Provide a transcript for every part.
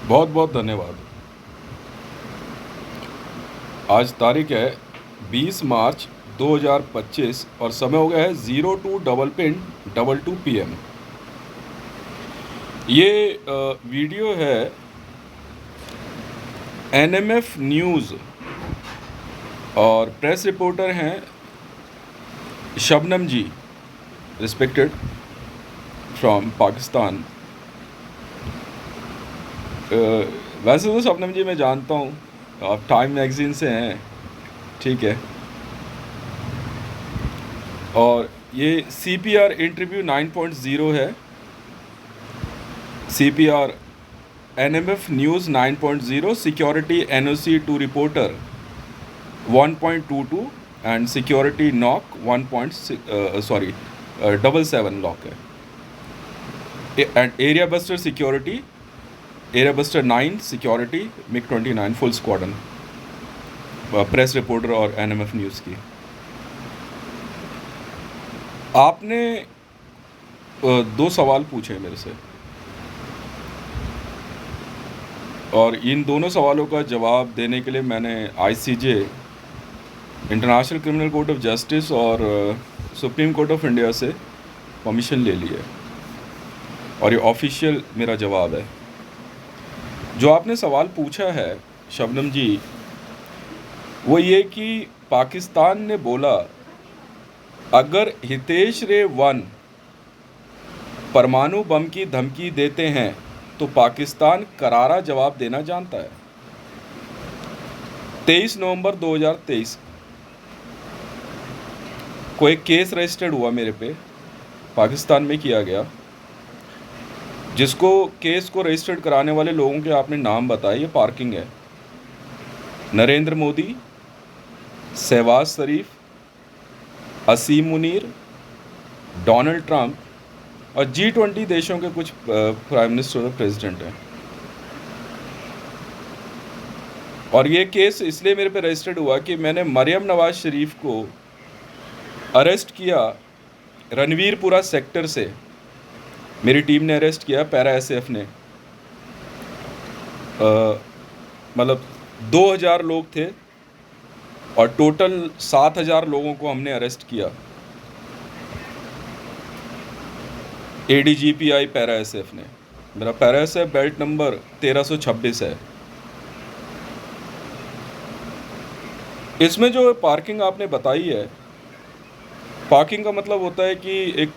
बहुत बहुत धन्यवाद। आज तारीख है 20 मार्च 2025 और समय हो गया है 02:22 PM। ये वीडियो है NMF न्यूज़ और प्रेस रिपोर्टर हैं शबनम जी, रिस्पेक्टेड फ्रॉम पाकिस्तान। वैसे तो शबनम जी मैं जानता हूँ, आप टाइम मैगज़ीन से हैं, ठीक है। और ये CPR इंटरव्यू 9.0 है, CPR NMF news 9.0, security NOC to reporter 1.22 and security knock 1.77 lock है। And area buster security, area buster 9 security MiG-29 full squadron, press reporter और NMF न्यूज़ की। आपने दो सवाल पूछे मेरे से और इन दोनों सवालों का जवाब देने के लिए मैंने ICJ, international criminal court of justice और सुप्रीम कोर्ट ऑफ इंडिया से परमिशन ले ली है और ये ऑफिशियल मेरा जवाब है। जो आपने सवाल पूछा है शबनम जी, वो ये कि पाकिस्तान ने बोला अगर हितेश रे 1 परमाणु बम की धमकी देते हैं तो पाकिस्तान करारा जवाब देना जानता है। 23 नवंबर 2023 को एक केस रजिस्टर्ड हुआ मेरे पे, पाकिस्तान में किया गया, जिसको केस को रजिस्टर्ड कराने वाले लोगों के आपने नाम बताए। ये पार्किंग है, नरेंद्र मोदी, शहबाज शरीफ, असीम मुनीर, डोनाल्ड ट्रंप और G20 देशों के कुछ प्राइम मिनिस्टर और प्रेसिडेंट हैं। और ये केस इसलिए मेरे पे रजिस्टर्ड हुआ कि मैंने मरियम नवाज शरीफ को अरेस्ट किया रणवीरपुरा सेक्टर से, मेरी टीम ने अरेस्ट किया, पैरा SF ने। मतलब 2000 लोग थे और टोटल 7000 लोगों को हमने अरेस्ट किया। ADGPI पैरा SF ने। मेरा पैरा SF बेल्ट नंबर 1326 है। इसमें जो पार्किंग आपने बताई है, पार्किंग का मतलब होता है कि एक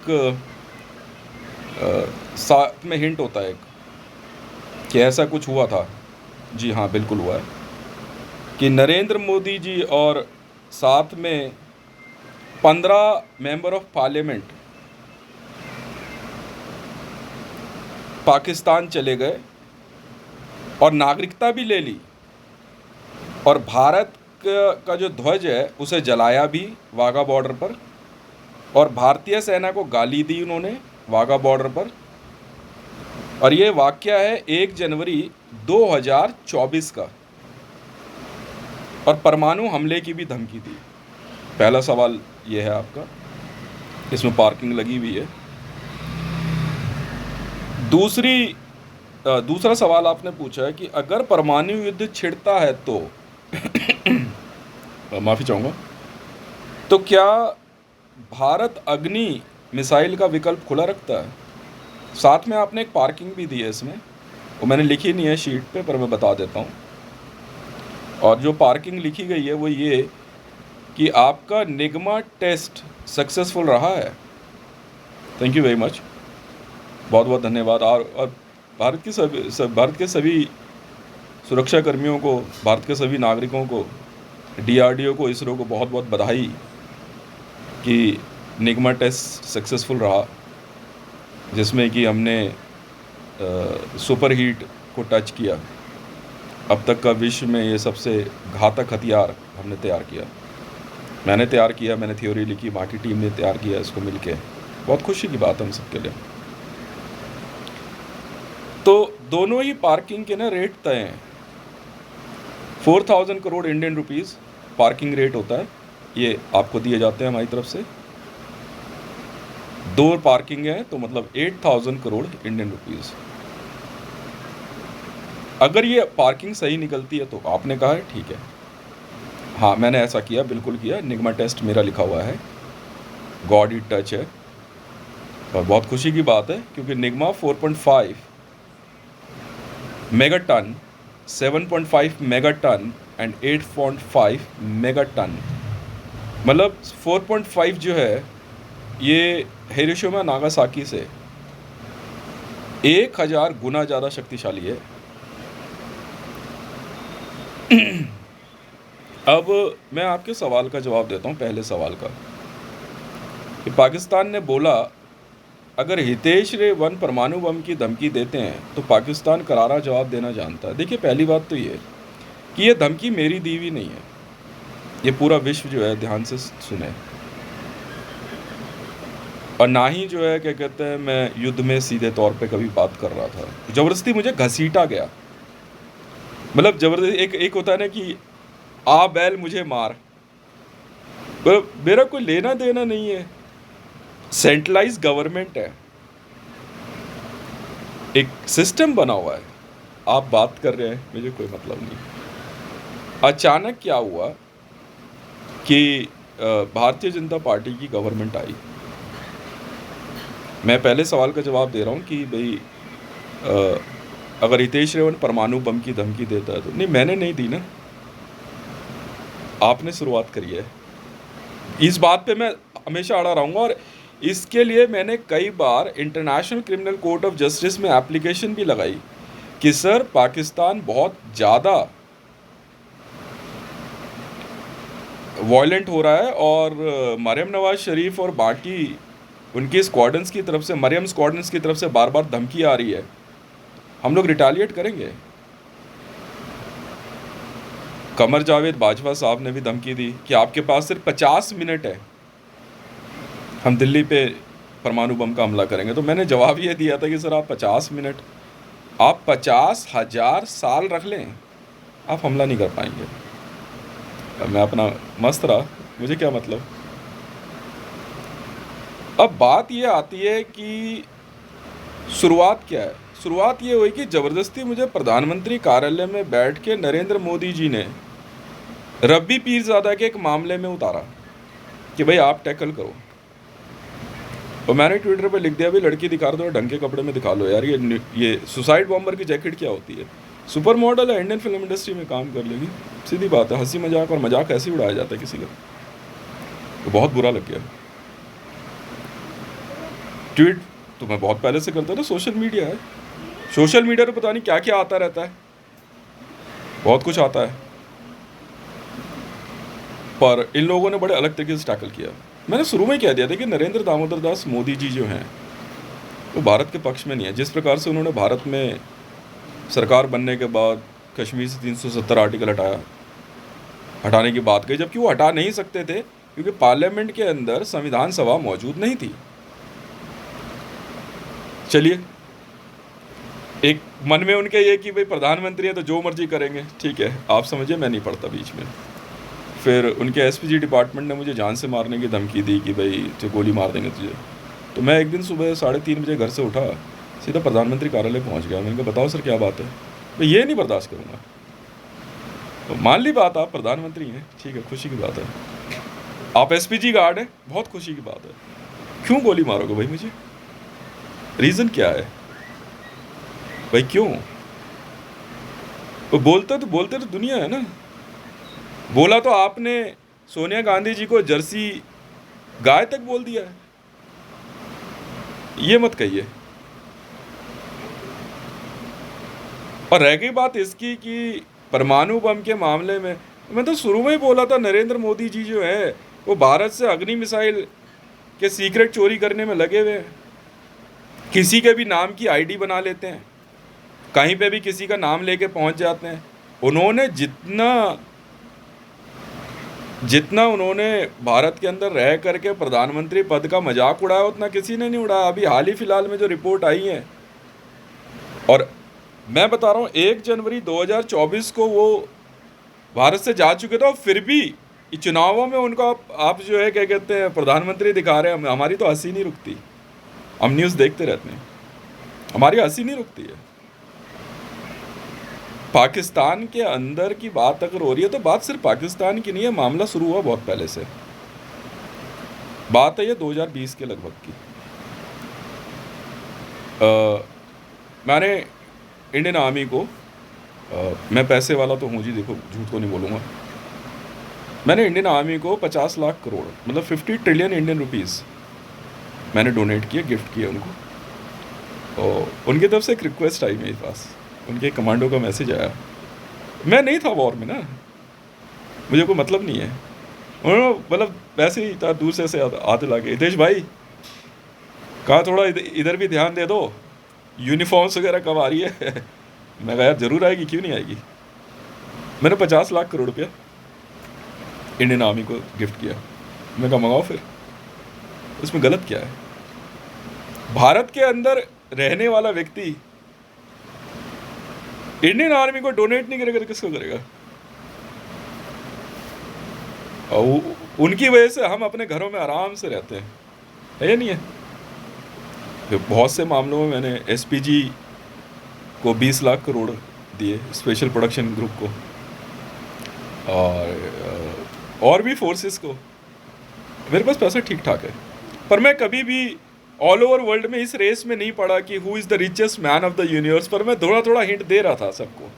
साथ में हिंट होता है कि ऐसा कुछ हुआ था। जी हाँ, बिल्कुल हुआ है कि नरेंद्र मोदी जी और साथ में 15 मेंबर ऑफ पार्लियामेंट पाकिस्तान चले गए और नागरिकता भी ले ली और भारत का जो ध्वज है उसे जलाया भी वाघा बॉर्डर पर, और भारतीय सेना को गाली दी उन्होंने वाघा बॉर्डर पर। और ये वाकया है 1 जनवरी 2024 का, और परमाणु हमले की भी धमकी दी। पहला सवाल ये है आपका, इसमें पार्किंग लगी हुई है। दूसरा सवाल आपने पूछा है कि अगर परमाणु युद्ध छिड़ता है तो माफ़ी चाहूँगा, तो क्या भारत अग्नि मिसाइल का विकल्प खुला रखता है। साथ में आपने एक पार्किंग भी दी है इसमें, वो मैंने लिखी नहीं है शीट पे, पर मैं बता देता हूँ। और जो पार्किंग लिखी गई है वो ये कि आपका निगमा टेस्ट सक्सेसफुल रहा है। थैंक यू वेरी मच, बहुत बहुत धन्यवाद। और भारत के सभी सुरक्षा कर्मियों को, भारत के सभी नागरिकों को, DRDO को, इसरो को बहुत बहुत बधाई कि निगमा टेस्ट सक्सेसफुल रहा, जिसमें कि हमने सुपर हीट को टच किया। अब तक का विश्व में ये सबसे घातक हथियार हमने तैयार किया, मैंने तैयार किया, मैंने थ्योरी लिखी, बाकी टीम ने तैयार किया इसको मिलके। बहुत खुशी की बात है हम सबके लिए। तो दोनों ही पार्किंग के ना रेट तय हैं। 4000 crore Indian rupees parking rate होता है, ये आपको दिए जाते हैं हमारी तरफ से। 2 पार्किंग है तो मतलब 8000 करोड़ इंडियन रुपीज़। अगर ये पार्किंग सही निकलती है तो आपने कहा है ठीक है, हाँ मैंने ऐसा किया, बिल्कुल किया, निग्मा टेस्ट मेरा लिखा हुआ है, गॉड इट टच है। और बहुत खुशी की बात है क्योंकि Nyingma 4.5 megaton, 7.5 megaton and 8.5 megaton, मतलब 4.5 जो है ये हिरोशिमा नागासाकी से 1000 गुना ज़्यादा शक्तिशाली है। अब मैं आपके सवाल का जवाब देता हूँ, पहले सवाल का, कि पाकिस्तान ने बोला अगर हितेश रे 1 परमाणु बम की धमकी देते हैं तो पाकिस्तान करारा जवाब देना जानता है। देखिए पहली बात तो ये कि ये धमकी मेरी दी हुई नहीं है, ये पूरा विश्व जो है ध्यान से सुने, और ना ही जो है क्या कहते हैं मैं युद्ध में सीधे तौर पे कभी बात कर रहा था, ज़बरदस्ती मुझे घसीटा गया। मतलब ज़बरदस्ती, एक होता है ना कि आ बैल मुझे मार, मेरा कोई लेना देना नहीं है, सेंट्रलाइज गवर्नमेंट है, एक सिस्टम बना हुआ है, आप बात कर रहे हैं, मुझे कोई मतलब नहीं। अचानक क्या हुआ कि भारतीय जनता पार्टी की गवर्नमेंट आई। मैं पहले सवाल का जवाब दे रहा हूँ कि भाई अगर हितेश रेवन परमाणु बम की धमकी देता है तो नहीं, मैंने नहीं दी ना, आपने शुरुआत करी है। इस बात पे मैं हमेशा अड़ा रहूँगा, और इसके लिए मैंने कई बार international criminal court of justice में एप्लीकेशन भी लगाई कि सर पाकिस्तान बहुत ज़्यादा वायलेंट हो रहा है और मरियम नवाज शरीफ और बाकी उनकी स्क्वाड्रंस की तरफ से, मरियम स्क्वाड्रंस की तरफ से बार बार धमकी आ रही है, हम लोग रिटालिएट करेंगे। कमर जावेद बाजवा साहब ने भी धमकी दी कि आपके पास सिर्फ 50 मिनट है, हम दिल्ली पे परमाणु बम का हमला करेंगे। तो मैंने जवाब ये दिया था कि सर आप 50 मिनट, आप 50,000 साल रख लें, आप हमला नहीं कर पाएंगे। अब मैं अपना मस्त रहा, मुझे क्या मतलब। अब बात ये आती है कि शुरुआत क्या है। शुरुआत ये हुई कि ज़बरदस्ती मुझे प्रधानमंत्री कार्यालय में बैठ के नरेंद्र मोदी जी ने रब्बी पीरज़ादा के एक मामले में उतारा कि भाई आप टैकल करो। और मैंने ट्विटर पे लिख दिया भाई लड़की दिखा दो, ढंग के कपड़े में दिखा लो यार, ये सुसाइड बॉम्बर की जैकेट क्या होती है, सुपर मॉडल है, इंडियन फिल्म इंडस्ट्री में काम कर लेगी, सीधी बात है। हंसी मजाक और मजाक ऐसे ही उड़ाया जाता है किसी का, तो बहुत बुरा लग गया। ट्वीट तो मैं बहुत पहले से करता था, सोशल मीडिया है, सोशल मीडिया पर पता नहीं क्या क्या आता रहता है, बहुत कुछ आता है, पर इन लोगों ने बड़े अलग तरीके से टैकल किया। मैंने शुरू में कह दिया था कि नरेंद्र दामोदर दास मोदी जी जो हैं वो भारत के पक्ष में नहीं है। जिस प्रकार से उन्होंने भारत में सरकार बनने के बाद कश्मीर से 370 आर्टिकल हटाने की बात कही, जबकि वो हटा नहीं सकते थे क्योंकि पार्लियामेंट के अंदर संविधान सभा मौजूद नहीं थी। चलिए, एक मन में उनके ये कि भाई प्रधानमंत्री हैं तो जो मर्जी करेंगे, ठीक है, आप समझिए, मैं नहीं पढ़ता बीच में। फिर उनके एसपीजी डिपार्टमेंट ने मुझे जान से मारने की धमकी दी कि भाई तो गोली मार देंगे तुझे। तो मैं एक दिन सुबह 3:30 बजे घर से उठा, सीधा प्रधानमंत्री कार्यालय पहुंच गया। मैंने कहा बताओ सर क्या बात है, मैं ये नहीं बर्दाश्त करूँगा। तो मान ली बात, आप प्रधानमंत्री हैं, ठीक है, खुशी की बात है, आप एसपीजी गार्ड हैं, बहुत खुशी की बात है, क्यों गोली मारोगे भाई मुझे, रीज़न क्या है भाई, क्यों? वो बोलते तो दुनिया है ना। बोला तो आपने सोनिया गांधी जी को जर्सी गाय तक बोल दिया है, ये मत कहिए। और रह गई बात इसकी कि परमाणु बम के मामले में, मैं तो शुरू में ही बोला था नरेंद्र मोदी जी जो है वो भारत से अग्नि मिसाइल के सीक्रेट चोरी करने में लगे हुए हैं। किसी के भी नाम की आईडी बना लेते हैं, कहीं पे भी किसी का नाम लेके पहुंच जाते हैं। उन्होंने जितना उन्होंने भारत के अंदर रह करके प्रधानमंत्री पद का मजाक उड़ाया उतना किसी ने नहीं उड़ाया। अभी हाल ही फिलहाल में जो रिपोर्ट आई है, और मैं बता रहा हूँ 1 जनवरी 2024 को वो भारत से जा चुके थे, और फिर भी चुनावों में उनको आप जो है क्या कहते हैं प्रधानमंत्री दिखा रहे हैं। हमारी तो हंसी नहीं रुकती, हम न्यूज़ देखते रहते हैं, हमारी हंसी नहीं रुकती है। पाकिस्तान के अंदर की बात अगर हो रही है तो बात सिर्फ पाकिस्तान की नहीं है, मामला शुरू हुआ बहुत पहले से। बात है ये 2020 के लगभग की। मैंने इंडियन आर्मी को मैं पैसे वाला तो हूँ जी, देखो झूठ तो नहीं बोलूँगा, मैंने इंडियन आर्मी को 50 लाख करोड़ मतलब 50 ट्रिलियन इंडियन रुपीज़ मैंने डोनेट किए, गिफ्ट किए उनको। और उनकी तरफ से एक रिक्वेस्ट आई मेरे पास, उनके कमांडो का मैसेज आया। मैं नहीं था वॉर में ना, मुझे कोई मतलब नहीं है। उन्होंने मतलब वैसे ही था, दूर से आते लगे, हितेश भाई कहा थोड़ा इधर भी ध्यान दे दो, यूनिफॉर्म्स वगैरह कब आ रही है। मैं कहा यार ज़रूर आएगी, क्यों नहीं आएगी। मैंने 50 लाख करोड़ रुपया इंडियन आर्मी को गिफ्ट किया। मैं कहा मंगाओ फिर, इसमें गलत क्या है। भारत के अंदर रहने वाला व्यक्ति इंडियन आर्मी को डोनेट नहीं करेगा तो किसको करेगा। और उनकी वजह से हम अपने घरों में आराम से रहते हैं, है या नहीं है। तो बहुत से मामलों में मैंने एसपीजी को 20 लाख करोड़ दिए, स्पेशल प्रोडक्शन ग्रुप को, और भी फोर्सेस को। मेरे पास पैसा ठीक ठाक है, पर मैं कभी भी ऑल ओवर वर्ल्ड में इस रेस में नहीं पड़ा कि who is the richest man of the universe. पर मैं थोड़ा थोड़ा हिंट दे रहा था सबको।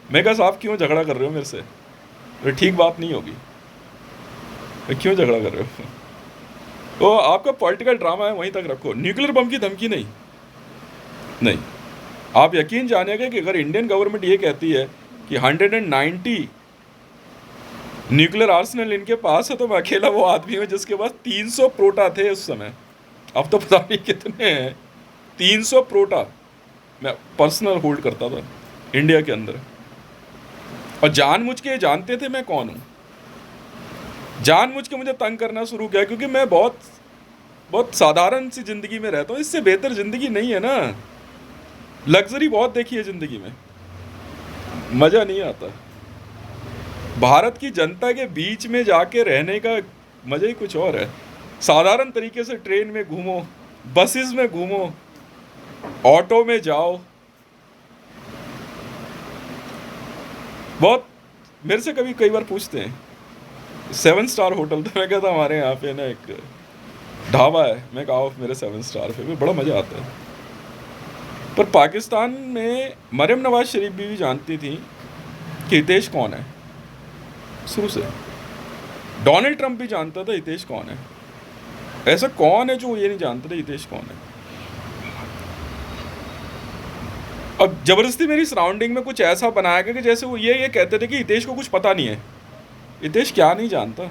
मैं कहा साहब क्यों झगड़ा कर रहे हो मेरे से, तो ठीक बात नहीं होगी, क्यों झगड़ा कर रहे हो। तो आपका पॉलिटिकल ड्रामा है वहीं तक रखो, न्यूक्लियर बम की धमकी नहीं। नहीं, आप यकीन जानिएगा कि अगर इंडियन गवर्नमेंट ये कहती है कि 190 न्यूक्लियर आर्सेनल इनके पास है, तो मैं अकेला वो आदमी हूँ जिसके पास 300 प्रोटा थे उस समय। अब तो पता नहीं कितने हैं। 300 प्रोटा मैं पर्सनल होल्ड करता था इंडिया के अंदर, और जानबूझ के जानते थे मैं कौन हूँ। जानबूझ के मुझे तंग करना शुरू किया, क्योंकि मैं बहुत बहुत साधारण सी ज़िंदगी में रहता हूँ। इससे बेहतर ज़िंदगी नहीं है ना। लग्जरी बहुत देखी है ज़िंदगी में, मज़ा नहीं आता। भारत की जनता के बीच में जाके रहने का मज़ा ही कुछ और है। साधारण तरीके से ट्रेन में घूमो, बसेस में घूमो, ऑटो में जाओ। बहुत मेरे से कई बार पूछते हैं 7 स्टार होटल, तो मैं कहता हमारे यहाँ पे ना एक ढाबा है। मैं कहा मेरे 7 स्टार पे बड़ा मज़ा आता है। पर पाकिस्तान में मरियम नवाज शरीफ भी जानती थी कि हितेश कौन है, शुरू से। डोनाल्ड ट्रंप भी जानता था हितेश कौन है। ऐसा कौन है जो ये नहीं जानता था हितेश कौन है। अब जबरदस्ती मेरी सराउंडिंग में कुछ ऐसा बनाया गया कि जैसे वो ये कहते थे कि हितेश को कुछ पता नहीं है। हितेश क्या नहीं जानता,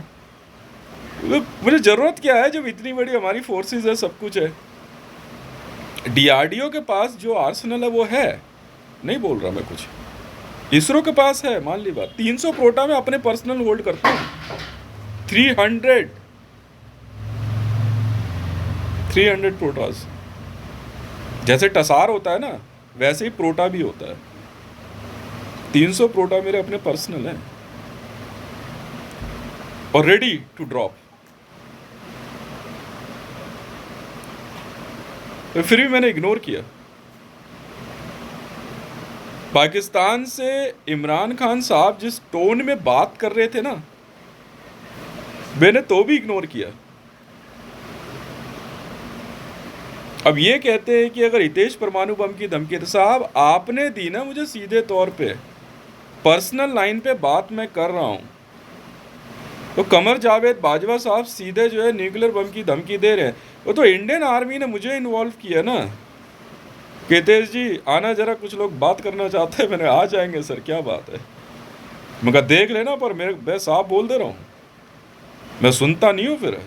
मुझे ज़रूरत क्या है जब इतनी बड़ी हमारी फोर्सेस है, सब कुछ है। डीआरडीओ के पास जो आर्सेनल है वो है, नहीं बोल रहा मैं कुछ। इसरो के पास है, मान ली बात। 300 प्रोटा में अपने पर्सनल होल्ड करता हूँ। 300 प्रोटास। जैसे टसार होता है ना, वैसे ही प्रोटा भी होता है। 300 प्रोटा मेरे अपने पर्सनल हैं और रेडी टू ड्रॉप। फिर भी मैंने इग्नोर किया। पाकिस्तान से इमरान खान साहब जिस टोन में बात कर रहे थे ना, मैंने तो भी इग्नोर किया। अब ये कहते हैं कि अगर हितेश परमाणु बम की धमकी, तो साहब आपने दी ना मुझे सीधे तौर पे, पर्सनल लाइन पे बात मैं कर रहा हूँ। तो कमर जावेद बाजवा साहब सीधे जो है न्यूक्लियर बम की धमकी दे रहे हैं। वो तो इंडियन आर्मी ने मुझे इन्वॉल्व किया ना। हितेश जी आना जरा, कुछ लोग बात करना चाहते हैं। मैंने आ जाएंगे सर, क्या बात है। मैं कहा देख लेना, पर मैं साफ बोल दे रहा हूँ, मैं सुनता नहीं हूँ। फिर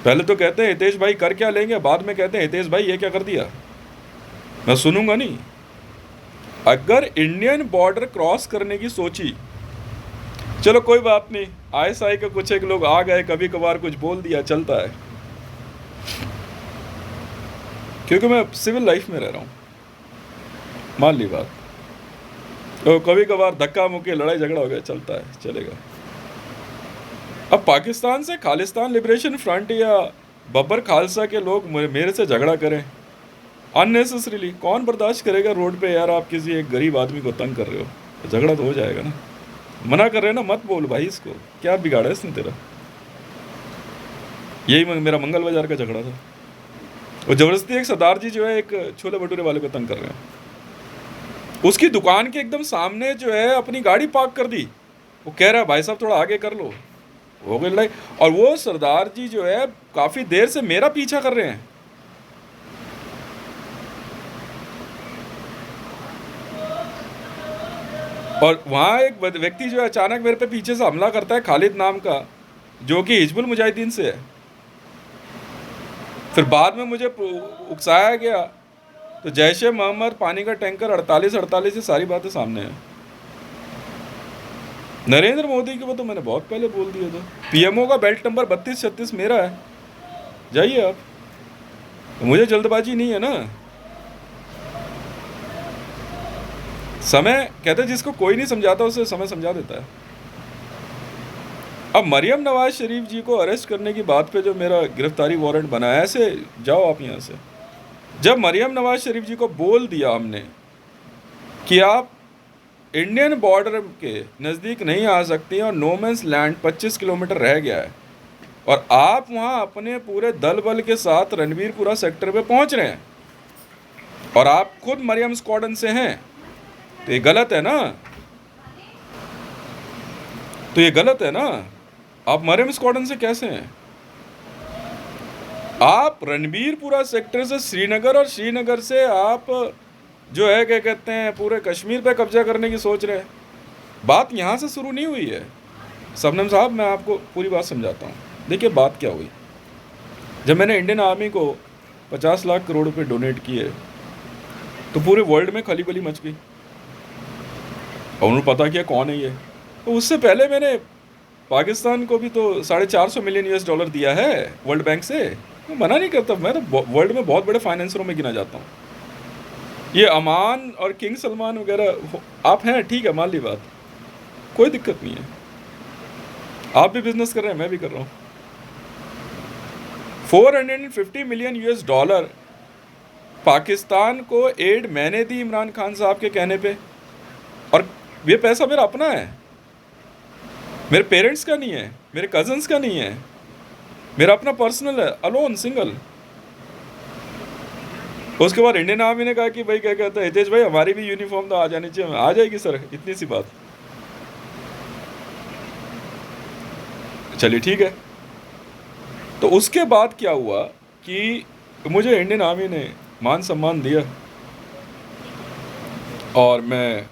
पहले तो कहते हैं हितेश भाई कर क्या लेंगे, बाद में कहते हैं हितेश भाई ये क्या कर दिया। मैं सुनूंगा नहीं। अगर इंडियन बॉर्डर क्रॉस करने की सोची, चलो कोई बात नहीं, आईएसआई के कुछ एक लोग आ गए, कभी कभार कुछ बोल दिया, चलता है। क्योंकि मैं सिविल लाइफ में रह रहा हूँ, मान ली बात। तो कभी कभार धक्का मुक्की, लड़ाई झगड़ा हो गया, चलता है, चलेगा। अब पाकिस्तान से खालिस्तान लिबरेशन फ्रंट या बब्बर खालसा के लोग मेरे से झगड़ा करें, अननेसेसरीली कौन बर्दाश्त करेगा रोड पे यार, आप किसी एक गरीब आदमी को तंग कर रहे हो, झगड़ा तो हो जाएगा ना। मना कर रहे हैं ना, मत बोल भाई इसको, क्या बिगाड़ा है इसने तेरा। यही मेरा मंगल बाजार का झगड़ा था। वो जबरदस्ती एक सरदार जी जो है एक छोले भटूरे वाले को तंग कर रहे हैं, उसकी दुकान के एकदम सामने जो है अपनी गाड़ी पार्क कर दी। वो कह रहा है भाई साहब थोड़ा आगे कर लो, हो गई लड़ाई। और वो सरदार जी जो है काफ़ी देर से मेरा पीछा कर रहे हैं। और वहाँ एक व्यक्ति जो है अचानक मेरे पे पीछे से हमला करता है, खालिद नाम का, जो कि हिजबुल मुजाहिदीन से है। फिर बाद में मुझे उकसाया गया, तो जैश ए मोहम्मद, पानी का टैंकर, 48 ये सारी बातें सामने हैं। नरेंद्र मोदी के वो तो मैंने बहुत पहले बोल दिया था। पीएमओ का बेल्ट नंबर 3236 मेरा है, जाइए आप, तो मुझे जल्दबाजी नहीं है ना। समय कहते जिसको कोई नहीं समझाता उसे समय समझा देता है। अब मरियम नवाज शरीफ जी को अरेस्ट करने की बात पे जो मेरा गिरफ्तारी वारंट बना है, ऐसे जाओ आप यहाँ से। जब मरियम नवाज शरीफ जी को बोल दिया हमने कि आप इंडियन बॉर्डर के नज़दीक नहीं आ सकती और नो मैंस लैंड 25 किलोमीटर रह गया है, और आप वहाँ अपने पूरे दल बल के साथ रणवीरपुरा सेक्टर पे पहुँच रहे हैं, और आप खुद मरियम स्क्वाड्रन से हैं, तो ये गलत है ना। तो ये गलत है ना। आप मरियम स्क्वाड्रन से कैसे हैं? आप रणबीरपुरा सेक्टर से श्रीनगर, और श्रीनगर से आप जो है क्या कहते हैं पूरे कश्मीर पे कब्जा करने की सोच रहे हैं। बात यहाँ से शुरू नहीं हुई है शबनम साहब, मैं आपको पूरी बात समझाता हूँ। देखिए बात क्या हुई, जब मैंने इंडियन आर्मी को 50 लाख करोड़ रुपए डोनेट किए, तो पूरे वर्ल्ड में खली बली मच गई, और उन्होंने पता किया कौन है ये। तो उससे पहले मैंने पाकिस्तान को भी तो $450 मिलियन US दिया है वर्ल्ड बैंक से। मैं मना नहीं करता, मैं तो वर्ल्ड में बहुत बड़े फाइनेंसरों में गिना जाता हूँ। ये अमान और किंग सलमान वगैरह आप हैं, ठीक है, मान ली बात, कोई दिक्कत नहीं है। आप भी बिजनेस कर रहे हैं, मैं भी कर रहा हूँ। $450 मिलियन US पाकिस्तान को एड मैंने दी इमरान खान साहब के कहने पे, और ये पैसा मेरा अपना है, मेरे पेरेंट्स का नहीं है, मेरे कजन्स का नहीं है, मेरा अपना पर्सनल है, अलोन, सिंगल। उसके बाद इंडियन आर्मी ने कहा कि भाई क्या कहता है हितेश भाई, हमारी भी यूनिफॉर्म तो आ जानी चाहिए। आ जाएगी सर, इतनी सी बात। चलिए ठीक है। तो उसके बाद क्या हुआ कि मुझे इंडियन आर्मी ने मान सम्मान दिया, और मैं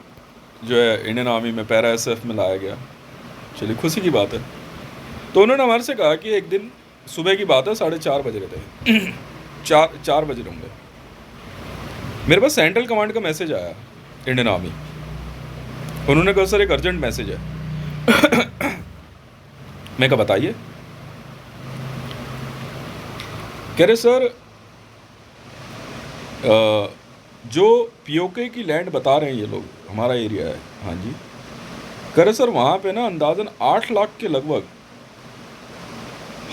जो है इंडियन आर्मी में पैरा SF में लाया गया। चलिए खुशी की बात है। तो उन्होंने हमारे से कहा कि एक दिन सुबह की बात है, 4:30 बज रहे थे, 4 बज रहे होंगे, मेरे पास सेंट्रल कमांड का मैसेज आया इंडियन आर्मी। उन्होंने कहा सर एक अर्जेंट मैसेज है। मैं कहा बताइए। कह रहे सर जो POK की लैंड बता रहे हैं ये लोग, हमारा एरिया है। हाँ जी। कह रहे सर वहाँ पे ना अंदाजन 8 लाख के लगभग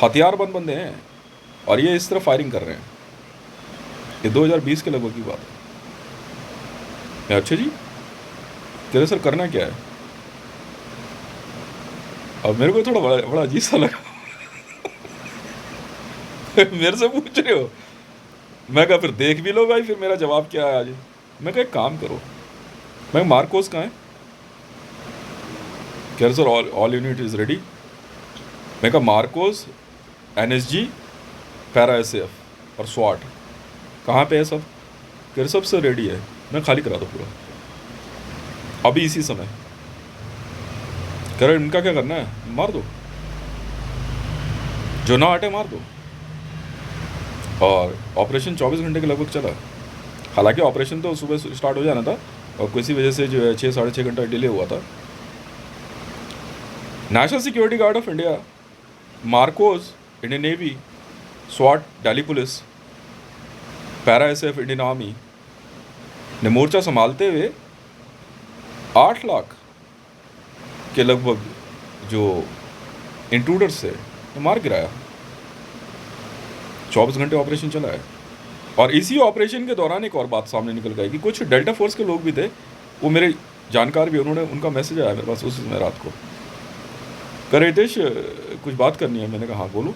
हथियारबंद बंदे हैं, और ये इस तरह फायरिंग कर रहे हैं। ये 2020 के लगभग की बात है। अच्छा जी। कह रहे सर करना क्या है? अब मेरे को थोड़ा बड़ा अजीब सा लगा। मेरे से पूछ रहे हो? मैं कहा फिर देख भी लो भाई, फिर मेरा जवाब क्या है आज। मैं कहा एक काम करो, मैं मार्कोस कहाँ है? कह रहे sir all unit is ready. मैं कहा मार्कोस, NSG, पैरा SF और SWAT कहाँ पे है सब? कह रहे सब सर रेडी है। मैं खाली करा दो पूरा अभी इसी समय। कह रहे इनका क्या करना है? मार दो, जो ना हटे मार दो। और ऑपरेशन 24 घंटे के लगभग चला। हालांकि ऑपरेशन तो सुबह स्टार्ट हो जाना था, और किसी वजह से जो है 6-6.5 घंटा डिले हुआ था। National security guard of India, Marcos Indian navy, SWAT Delhi police, para SF Indian army ने मोर्चा संभालते हुए 8 लाख के लगभग जो इंट्रूडर्स से मार गिराया। 24 घंटे ऑपरेशन चला है। और इसी ऑपरेशन के दौरान एक और बात सामने निकल गई कि कुछ डेल्टा फोर्स के लोग भी थे, वो मेरे जानकार भी, उन्होंने, उनका मैसेज आया मेरे पास उस समय रात को, कह रहे रितेश कुछ बात करनी है। मैंने कहा हाँ बोलो।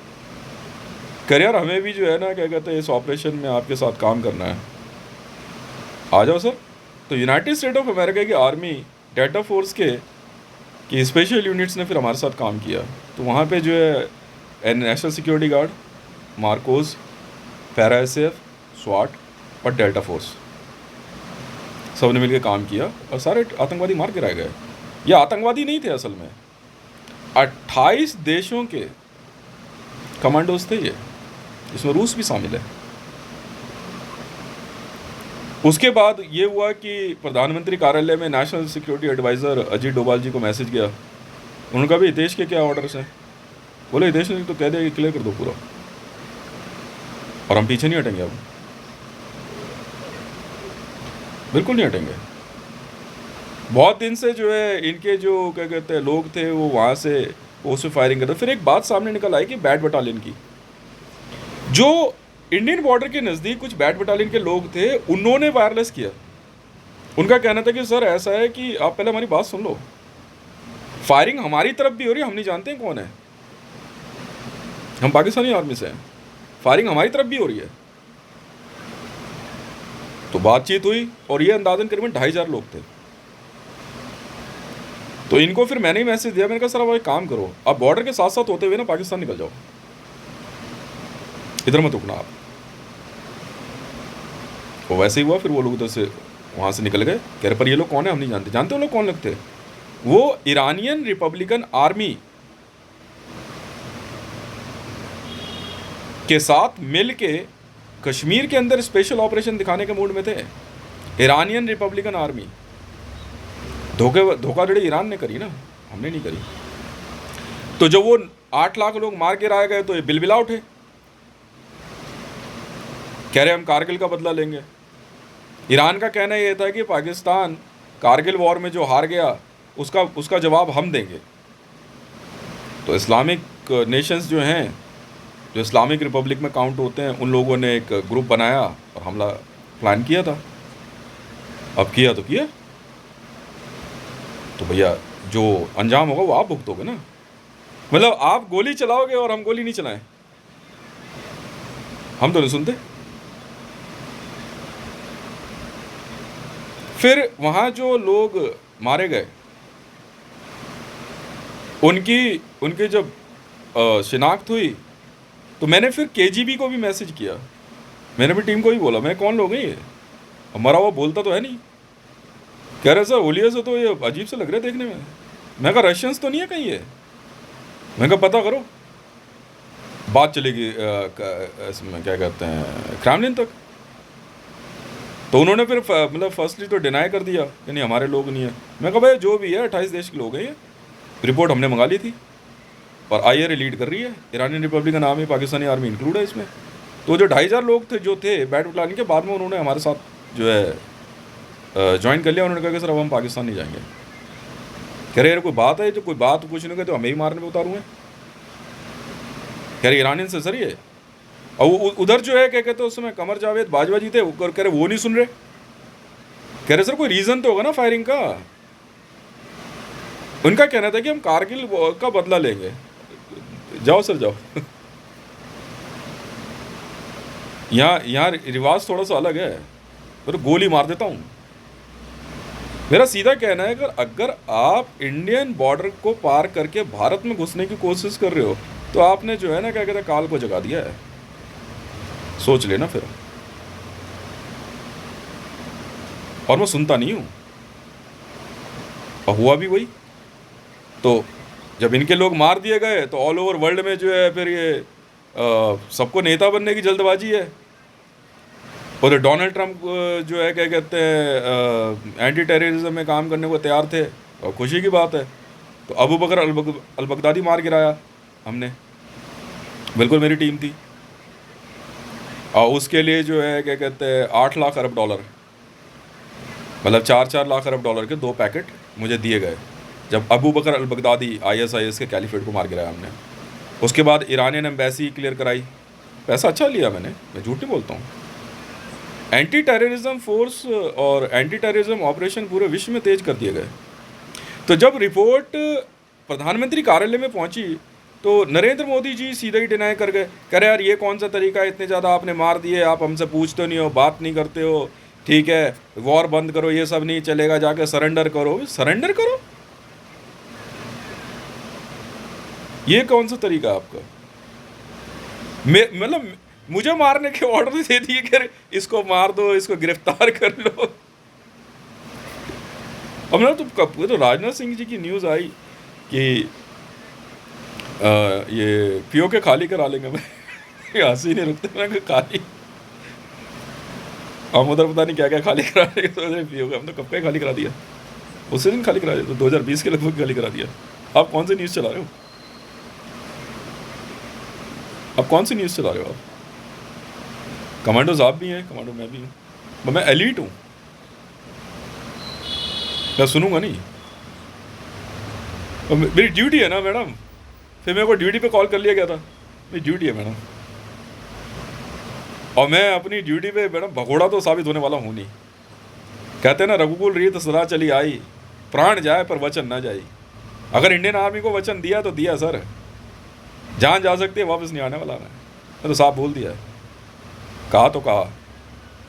कह रहे यार हमें भी जो है ना क्या कहते हैं इस ऑपरेशन में आपके साथ काम करना है, आ जाओ सर। तो यूनाइटेड स्टेट ऑफ अमेरिका की आर्मी डेल्टा फोर्स की स्पेशल यूनिट्स ने फिर हमारे साथ काम किया। तो वहाँ पे जो है national security guard, Marcos, para SF, स्वाट और डेल्टा फोर्स सब ने मिलकर काम किया और सारे आतंकवादी मार गिराए गए। ये आतंकवादी नहीं थे, असल में 28 देशों के कमांडोज थे ये, इसमें रूस भी शामिल है। उसके बाद ये हुआ कि प्रधानमंत्री कार्यालय में national security adviser Ajit Doval ji को मैसेज गया। उन्होंने कहा भाई हितेश के क्या ऑर्डर्स हैं? बोले हितेश ने तो कह दिया कि क्लियर कर दो पूरा, और हम पीछे नहीं हटेंगे, अब बिल्कुल नहीं हटेंगे। बहुत दिन से जो है इनके जो क्या कहते हैं लोग थे वो वहाँ से उस पर फायरिंग करते। फिर एक बात सामने निकल आई कि बैट बटालियन की, जो इंडियन बॉर्डर के नज़दीक कुछ बैट बटालियन के लोग थे, उन्होंने वायरलेस किया। उनका कहना था कि सर ऐसा है कि आप पहले हमारी बात सुन लो, फायरिंग हमारी तरफ भी हो रही है, हम नहीं जानते हैं कौन है, हम पाकिस्तानी आर्मी से हैं, फायरिंग हमारी तरफ भी हो रही है। तो बातचीत हुई और ये अंदाजन करीबन 2500 लोग थे। तो इनको फिर मैंने ही मैसेज दिया, मैंने कहा सर अब एक काम करो, आप बॉर्डर के साथ साथ होते हुए ना पाकिस्तान निकल जाओ, इधर मत रुकना आप। तो वैसे ही हुआ, फिर वो लोग उधर से वहाँ से निकल गए। कह रहे पर ये लोग कौन है, हम नहीं जानते। जानते वो लोग कौन लगते? वो ईरानियन रिपब्लिकन आर्मी के साथ मिल के कश्मीर के अंदर स्पेशल ऑपरेशन दिखाने के मूड में थे। ईरानियन रिपब्लिकन आर्मी, धोखाधड़ी ईरान ने करी ना, हमने नहीं करी। तो जब वो 8 लाख लोग मार के लाए गए तो ये बिलबिला उठे, कह रहे हम कारगिल का बदला लेंगे। ईरान का कहना ये था कि पाकिस्तान कारगिल वॉर में जो हार गया उसका जवाब हम देंगे। तो इस्लामिक नेशंस जो हैं, जो इस्लामिक रिपब्लिक में काउंट होते हैं, उन लोगों ने एक ग्रुप बनाया और हमला प्लान किया था। अब किया तो किया, तो भैया जो अंजाम होगा वो आप भुगतोगे ना। मतलब आप गोली चलाओगे और हम गोली नहीं चलाएं, हम तो नहीं सुनते। फिर वहाँ जो लोग मारे गए उनकी जब शिनाख्त हुई तो मैंने फिर केजीबी को भी मैसेज किया, मैंने भी टीम को ही बोला, मैं कौन लोग हैं ये, मरा हुआ बोलता तो है नहीं। कह रहे सर होलिया से तो ये अजीब से लग रहा है देखने में। मैं कहा रशियंस तो नहीं है कहीं ये, मैं कहा पता करो। बात चलेगी इसमें क्या कहते हैं क्रेमलिन तक। तो उन्होंने फिर मतलब फर्स्टली तो डिनाई कर दिया कि नहीं हमारे लोग नहीं है। मैं कहा भाई जो भी है 28 देश के लोग हैं, ये रिपोर्ट हमने मंगा ली थी और IRA लीड कर रही है, Iranian Republican army, Pakistani army include है इसमें। तो जो 2500 लोग थे जो थे बैट बटालियन के, बाद में उन्होंने हमारे साथ जो है ज्वाइन कर लिया। उन्होंने कहा कि सर अब हम पाकिस्तान नहीं जाएंगे। कह रहे यार कोई बात है, जो कोई बात पूछने के तो हमें ही मारने पे उतारूँ हैं। कह रहे ईरानियन से सर ये, और उधर जो है क्या कहते हैं उस समय कमर जावेद बाजवा जी थे, वो कह रहे वो नहीं सुन रहे। कह रहे सर कोई रीज़न तो होगा ना फायरिंग का। उनका कहना था कि हम कारगिल का बदला लेंगे। जाओ सर जाओ। यहाँ रिवाज थोड़ा सा अलग है, तो गोली मार देता हूँ। मेरा सीधा कहना है अगर आप इंडियन बॉर्डर को पार करके भारत में घुसने की कोशिश कर रहे हो तो आपने जो है ना क्या कहते हैं काल को जगा दिया है, सोच लेना फिर। और मैं सुनता नहीं हूँ, और हुआ भी वही। तो जब इनके लोग मार दिए गए तो ऑल ओवर वर्ल्ड में जो है फिर ये सबको नेता बनने की जल्दबाजी है। और डोनाल्ड ट्रंप जो है क्या कहते हैं एंटी टेररिज्म में काम करने को तैयार थे, और खुशी की बात है। तो अबू बकर अल बगदादी मार गिराया हमने, बिल्कुल मेरी टीम थी। और उसके लिए जो है क्या कहते हैं 8 लाख अरब डॉलर, मतलब 4-4 लाख अरब डॉलर के 2 पैकेट मुझे दिए गए जब अबू बकर अल बगदादी ISIS के कैलिफेट को मार गिराया हमने। उसके बाद ईरानियन एम्बेसी क्लियर कराई, पैसा अच्छा लिया मैंने, मैं झूठ नहीं बोलता हूँ। एंटी टेररिज्म फोर्स और एंटी टेररिज्म ऑपरेशन पूरे विश्व में तेज कर दिए गए। तो जब रिपोर्ट प्रधानमंत्री कार्यालय में पहुंची तो नरेंद्र मोदी जी सीधे ही डिनाई कर गए, कह रहे यार ये कौन सा तरीका है, इतने ज़्यादा आपने मार दिए, आप हमसे पूछते नहीं हो, बात नहीं करते हो, ठीक है वॉर बंद करो, ये सब नहीं चलेगा, जाके सरेंडर करो। सरेंडर करो, ये कौन सा तरीका है आपका? मतलब मुझे मारने के ऑर्डर दे दिए कि इसको मार दो, इसको गिरफ्तार कर लो। अब ना तो राजनाथ सिंह जी की न्यूज़ आई कि ये पीओके खाली करा लेंगे। मैं हंसी नहीं रुकते, मैं खाली हम उधर पता नहीं क्या क्या खाली करा रहे, तो पीओके हम तो कब का खाली करा दिया, उसी दिन खाली करा दिया, तो 2020 के लगभग खाली करा दिया। आप कौन सी न्यूज़ चला रहे हो? आप कौन सी न्यूज़ चला रहे हो? आप कमांडोज आप भी हैं, कमांडो मैं भी हूँ, मैं एलीट हूँ, मैं सुनूंगा नहीं, मेरी ड्यूटी है ना मैडम। फिर मेरे को ड्यूटी पे कॉल कर लिया गया था, मेरी ड्यूटी है मैडम, और मैं अपनी ड्यूटी पे मैडम भगोड़ा तो साबित होने वाला हूँ नहीं। कहते हैं ना रघुकुल रीत सदा चली आई, प्राण जाए पर वचन ना जाए। अगर इंडियन आर्मी को वचन दिया तो दिया सर, जान जा सकती है, वापस नहीं आने वाला। मैं तो साफ बोल दिया है, कहा तो कहा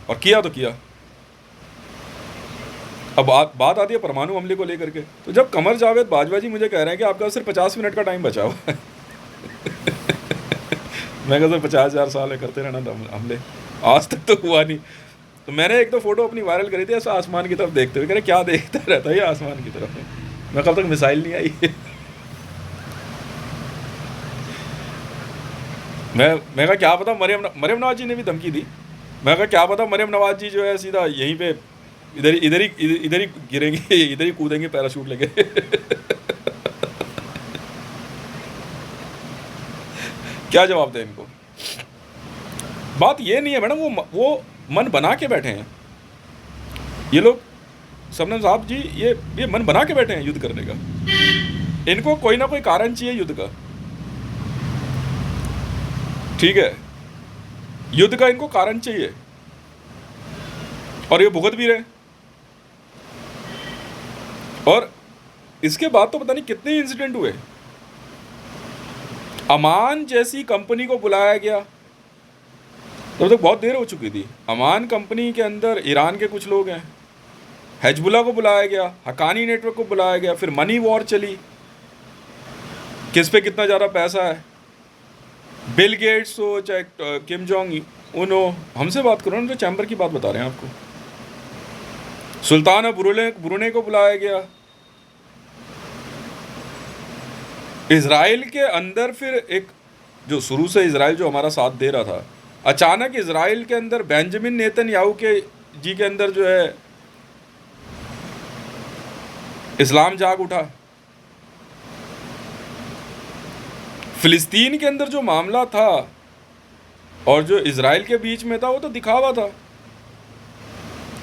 और किया तो किया। अब बात आती है परमाणु हमले को लेकर के, तो जब कमर जावेद बाजवा जी मुझे कह रहे हैं कि आपका सिर्फ 50 मिनट का टाइम बचा हुआ है मैं कहा सर 50,000 साल है करते रहना हमले, आज तक तो हुआ नहीं। तो मैंने एक तो फोटो अपनी वायरल करी थी ऐसा आसमान की तरफ देखते हुए, कह रहे क्या देखता रहता है ये आसमान की तरफ। मैं कब तक मिसाइल नहीं आई मैं कहा क्या पता मरियम नवाज जी ने भी धमकी दी। मैं कहा क्या पता मरियम नवाज जी जो है सीधा यहीं पे इधर ही गिरेंगे, इधर ही कूदेंगे पैराशूट लेके क्या जवाब दें इनको? बात ये नहीं है मैडम, वो मन बना के बैठे हैं ये लोग। शबनम साहब जी ये मन बना के बैठे हैं युद्ध करने का। इनको कोई ना कोई कारण चाहिए युद्ध का, ठीक है, युद्ध का इनको कारण चाहिए और ये भुगत भी रहे। और इसके बाद तो पता नहीं कितने इंसिडेंट हुए। अमान जैसी कंपनी को बुलाया गया, तब तक बहुत देर हो चुकी थी। अमान कंपनी के अंदर ईरान के कुछ लोग हैं, हिजबुल्लाह को बुलाया गया, हक्कानी नेटवर्क को बुलाया गया, फिर मनी वॉर चली, किस पे कितना ज़्यादा पैसा है। बिल गेट्स हो चाहे किम जोंग उन हो, हमसे बात करो ना, तो चैम्बर की बात बता रहे हैं आपको। सुल्तान ब्रुने को बुलाया गया। इजराइल के अंदर फिर एक जो शुरू से इजराइल जो हमारा साथ दे रहा था, अचानक इजराइल के अंदर बेंजामिन नेतन्याहू के जी के अंदर जो है इस्लाम जाग उठा। फिलिस्तीन के अंदर जो मामला था और जो इजराइल के बीच में था वो तो दिखावा था।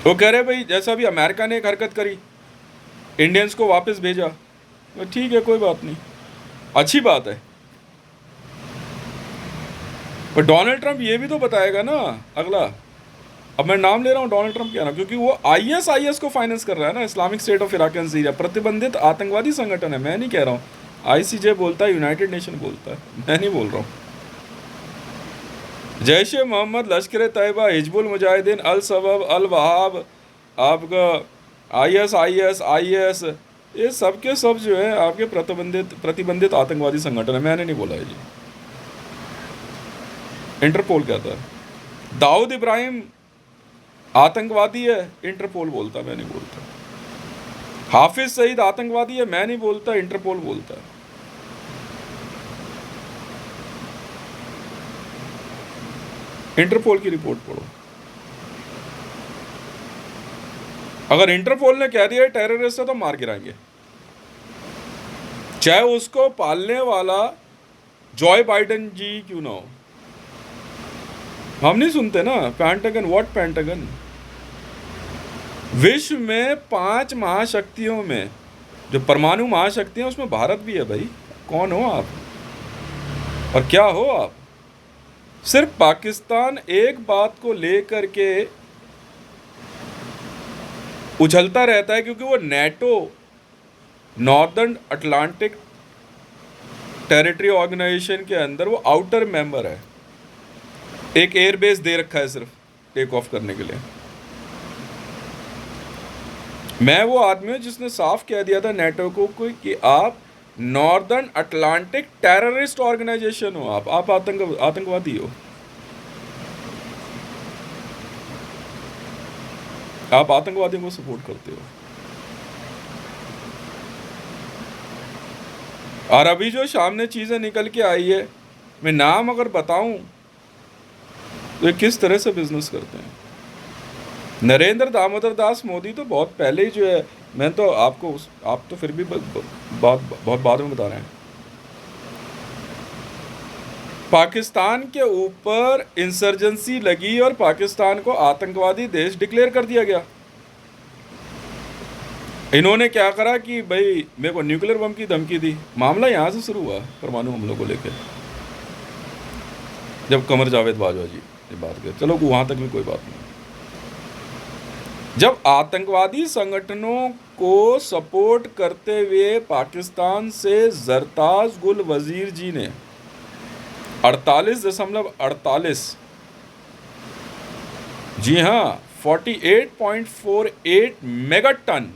वो कह रहे भाई जैसा भी अमेरिका ने एक हरकत करी, इंडियंस को वापस भेजा, ठीक है कोई बात नहीं, अच्छी बात है। पर डोनाल्ड ट्रंप ये भी तो बताएगा ना अगला, अब मैं नाम ले रहा हूँ डोनाल्ड ट्रंप क्या ना, क्योंकि वो आईएस को फाइनेंस कर रहा है ना, Islamic state of Iraq and Syria, प्रतिबंधित आतंकवादी संगठन है। मैं नहीं कह रहा हूँ, आईसीजे बोलता है, यूनाइटेड नेशन बोलता है, मैं नहीं बोल रहा हूँ। जैश ए मोहम्मद, लश्कर तैयबा, हिजबुल मुजाहिदीन, अल सबब, अल वहाब, आपका आईएस, ये सब के सब जो है आपके प्रतिबंधित आतंकवादी संगठन है। मैंने नहीं बोला है जी, इंटरपोल कहता है। दाऊद इब्राहिम आतंकवादी है, इंटरपोल बोलता, मैं नहीं बोलता। हाफिज सईद आतंकवादी है, मैं नहीं बोलता, इंटरपोल बोलता है। इंटरपोल की रिपोर्ट पढ़ो। अगर इंटरपोल ने कह दिया टेररिस्ट है तो मार गिराएंगे, चाहे उसको पालने वाला जॉय बाइडेन जी क्यों ना हो। हम नहीं सुनते ना, पेंटागन, व्हाट पेंटागन? विश्व में 5 महाशक्तियों में जो परमाणु महाशक्तियां उसमें भारत भी है भाई। कौन हो आप और क्या हो आप? सिर्फ पाकिस्तान एक बात को लेकर के उछलता रहता है क्योंकि वो NATO northern Atlantic territory organization के अंदर वो आउटर मेंबर है। एक एयरबेस दे रखा है सिर्फ टेक ऑफ करने के लिए। मैं वो आदमी हूं जिसने साफ कह दिया था नेटो को कि आप नॉर्दर्न अटलांटिक टेररिस्ट ऑर्गेनाइजेशन हो, आप आतंकवादी हो, आप आतंकवादियों को सपोर्ट करते हो। और अभी जो सामने चीजें निकल के आई है, मैं नाम अगर बताऊं तो ये किस तरह से बिजनेस करते हैं। नरेंद्र दामोदर दास मोदी तो बहुत पहले ही जो है, मैं तो आपको आप तो फिर भी बहुत बाद में बता रहे हैं। पाकिस्तान के ऊपर इंसर्जेंसी लगी और पाकिस्तान को आतंकवादी देश डिक्लेयर कर दिया गया। इन्होंने क्या करा कि भाई मेरे को न्यूक्लियर बम की धमकी दी। मामला यहाँ से शुरू हुआ परमाणु हमलों को लेकर, जब कमर जावेद बाजवा जी ये बात कर, चलो वहाँ तक भी कोई बात नहीं। जब आतंकवादी संगठनों को सपोर्ट करते हुए पाकिस्तान से जरताज गुल वजीर जी ने 48.48, जी हाँ 48.48 मेगा टन